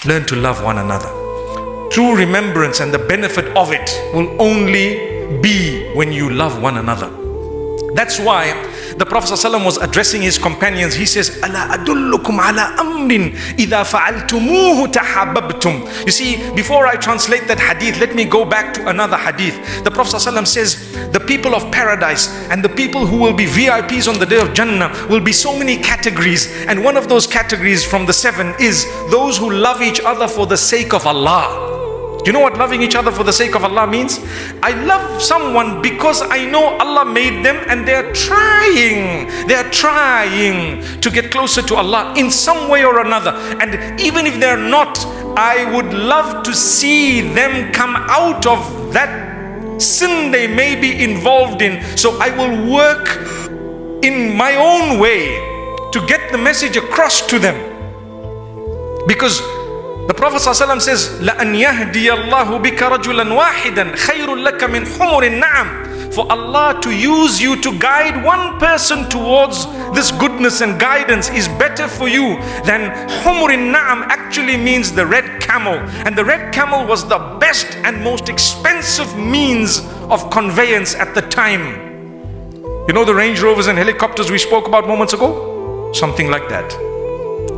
Learn to love one another. True remembrance and the benefit of it will only be when you love one another. That's why the Prophet ﷺ was addressing his companions. He says, "Ala adullukum ala amrin idha fa'altumuhu tahabbabtum." You see, before I translate that hadith, let me go back to another hadith. The Prophet ﷺ says, the people of paradise and the people who will be VIPs on the day of Jannah will be so many categories. And one of those categories from the 7 is those who love each other for the sake of Allah. You know what loving each other for the sake of Allah means? I love someone because I know Allah made them and they're trying to get closer to Allah in some way or another. And even if they're not, I would love to see them come out of that sin they may be involved in. So I will work in my own way to get the message across to them. Because the Prophet ﷺ says, لَأَنْ يَهْدِيَ اللَّهُ بِكَ رَجُلًا وَاحِدًا خَيْرٌ لَكَ مِنْ حُمُرِ النَّعَمِ. For Allah to use you to guide one person towards this goodness and guidance is better for you than حُمُرِ النَّعَمِ. Actually means the red camel. And the red camel was the best and most expensive means of conveyance at the time. You know the Range Rovers and helicopters we spoke about moments ago? Something like that.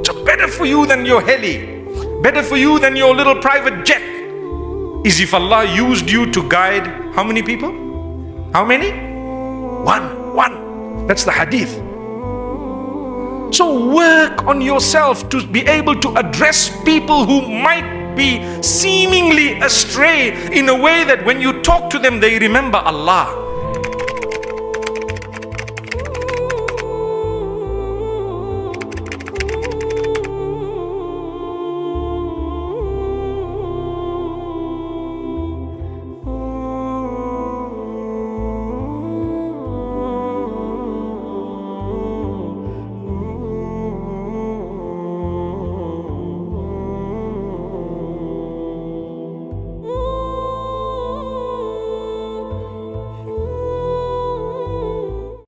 So better for you than your heli. Better for you than your little private jet is if Allah used you to guide how many people? How many? One. That's the hadith. So work on yourself to be able to address people who might be seemingly astray in a way that when you talk to them, they remember Allah.